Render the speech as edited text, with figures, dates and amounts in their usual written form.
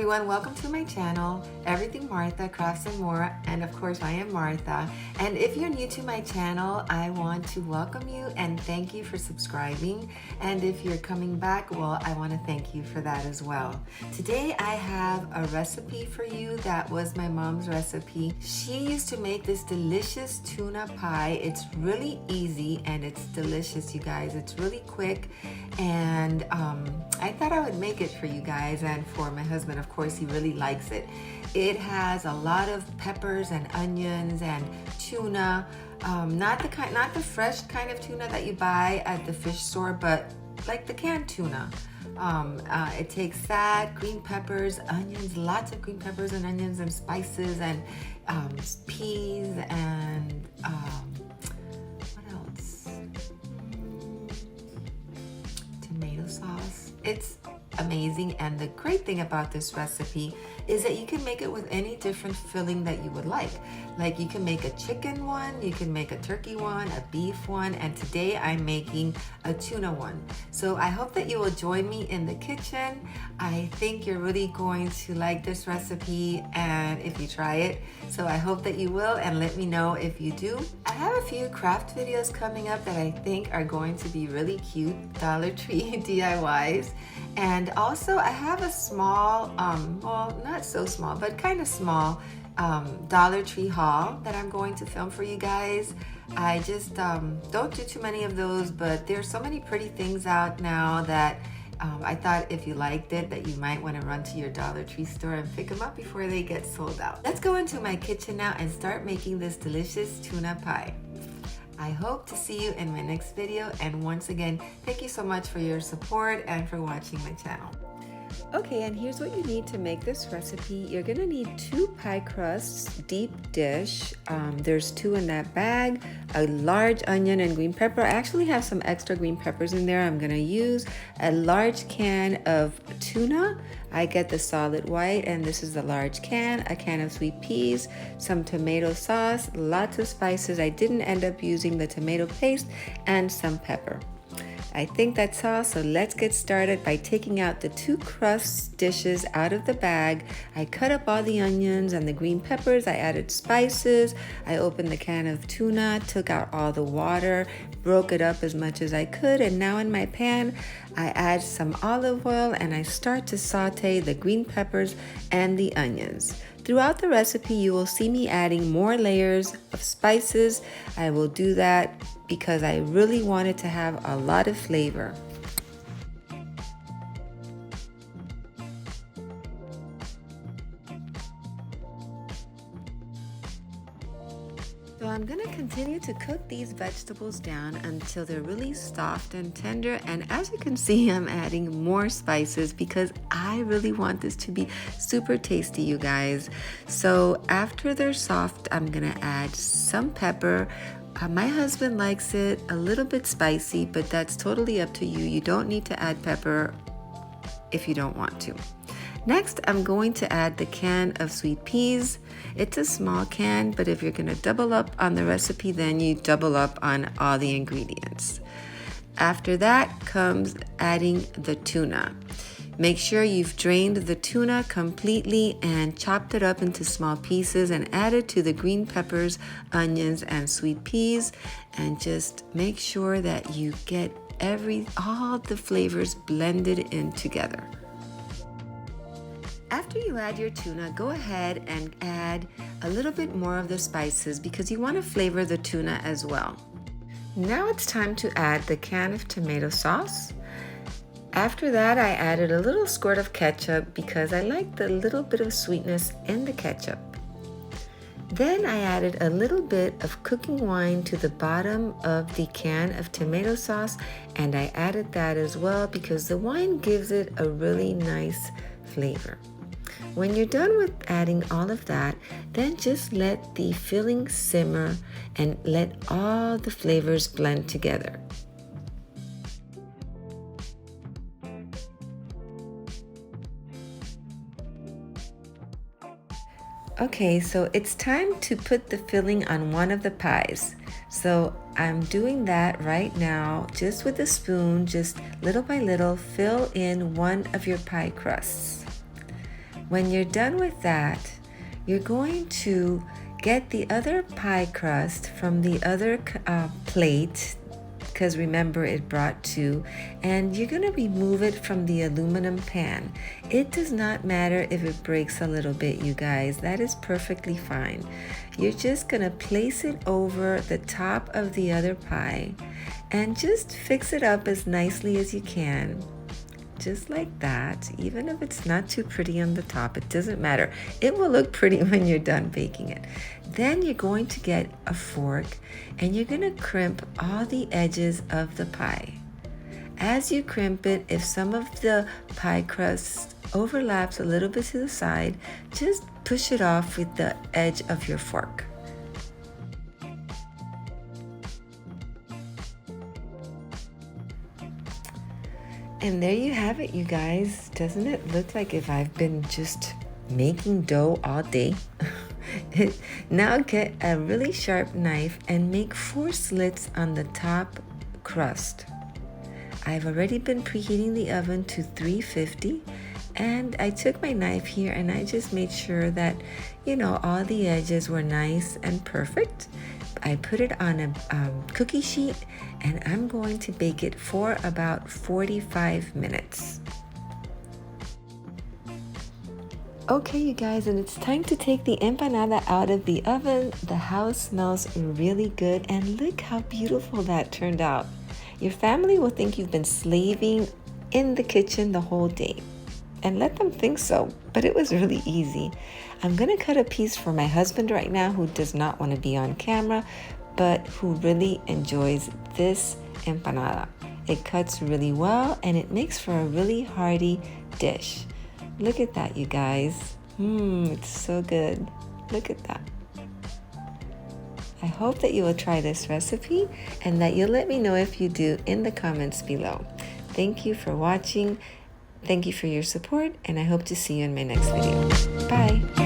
everyone, welcome to my channel, Everything Martha Crafts and More, and of course I am Martha. And if you're new to my channel, I want to welcome you and thank you for subscribing. And if you're coming back, well, I want to thank you for that as well. Today I have a recipe for you that was my mom's recipe. She used to make this delicious tuna pie. It's really easy and it's delicious, you guys. It's really quick, and I thought I would make it for you guys and for my husband. Of course, he really likes it. It has a lot of peppers and onions and tuna, not the fresh kind of tuna that you buy at the fish store, but like the canned tuna. It takes that, green peppers, onions, lots of green peppers and onions and spices and peas and what else? Tomato sauce. It's amazing, and the great thing about this recipe is that you can make it with any different filling that you would like. Like you can make a chicken one, you can make a turkey one, a beef one, and today I'm making a tuna one. So I hope that you will join me in the kitchen. I think you're really going to like this recipe and if you try it. So I hope that you will, and let me know if you do. I have a few craft videos coming up that I think are going to be really cute Dollar Tree DIYs. And also I have a small, well, not so small, but kind of small Dollar Tree haul that I'm going to film for you guys. I just don't do too many of those, but there's so many pretty things out now that I thought if you liked it that you might want to run to your Dollar Tree store and pick them up before they get sold out. Let's go into my kitchen now and start making this delicious tuna pie. I hope to see you in my next video, and once again, thank you so much for your support and for watching my channel. Okay, and here's what you need to make this recipe. You're gonna need 2 pie crusts, deep dish. There's 2 in that bag, a large onion and green pepper. I actually have some extra green peppers in there. I'm gonna use a large can of tuna. I get the solid white, and this is the large can, a can of sweet peas, some tomato sauce, lots of spices. I didn't end up using the tomato paste, and some pepper. I think that's all, so let's get started by taking out the 2 crust dishes out of the bag. I cut up all the onions and the green peppers. I added spices. I opened the can of tuna, took out all the water, broke it up as much as I could, and now in my pan, I add some olive oil and I start to saute the green peppers and the onions. Throughout the recipe, you will see me adding more layers of spices. I will do that because I really want it to have a lot of flavor. So I'm gonna continue to cook these vegetables down until they're really soft and tender. And as you can see, I'm adding more spices because I really want this to be super tasty, you guys. So after they're soft, I'm gonna add some pepper. My husband likes it a little bit spicy, but that's totally up to you. You don't need to add pepper if you don't want to. Next, I'm going to add the can of sweet peas. It's a small can, but if you're gonna double up on the recipe, then you double up on all the ingredients. After that comes adding the tuna. Make sure you've drained the tuna completely and chopped it up into small pieces and add it to the green peppers, onions, and sweet peas. And just make sure that you get all the flavors blended in together. After you add your tuna, go ahead and add a little bit more of the spices because you want to flavor the tuna as well. Now it's time to add the can of tomato sauce. After that, I added a little squirt of ketchup because I like the little bit of sweetness in the ketchup. Then I added a little bit of cooking wine to the bottom of the can of tomato sauce, and I added that as well because the wine gives it a really nice flavor. When you're done with adding all of that, then just let the filling simmer and let all the flavors blend together. Okay, so it's time to put the filling on one of the pies. So I'm doing that right now, just with a spoon, just little by little, fill in one of your pie crusts. When you're done with that, you're going to get the other pie crust from the other plate, because remember it brought two, and you're going to remove it from the aluminum pan. It does not matter if it breaks a little bit, you guys. That is perfectly fine. You're just going to place it over the top of the other pie and just fix it up as nicely as you can. Just like that. Even if it's not too pretty on the top, it doesn't matter. It will look pretty when you're done baking it. Then you're going to get a fork and you're going to crimp all the edges of the pie. As you crimp it, if some of the pie crust overlaps a little bit to the side, just push it off with the edge of your fork. And there you have it, you guys. Doesn't it look like if I've been just making dough all day? Now get a really sharp knife and make 4 slits on the top crust. I've already been preheating the oven to 350, and I took my knife here and I just made sure that, all the edges were nice and perfect. I put it on a cookie sheet and I'm going to bake it for about 45 minutes. Okay, you guys, and it's time to take the empanada out of the oven. The house smells really good, and look how beautiful that turned out. Your family will think you've been slaving in the kitchen the whole day, and let them think so, but it was really easy. I'm gonna cut a piece for my husband right now, who does not want to be on camera, but who really enjoys this empanada. It cuts really well and it makes for a really hearty dish. Look at that, you guys. It's so good. Look at that. I hope that you will try this recipe and that you'll let me know if you do in the comments below. Thank you for watching. Thank you for your support, and I hope to see you in my next video. Bye.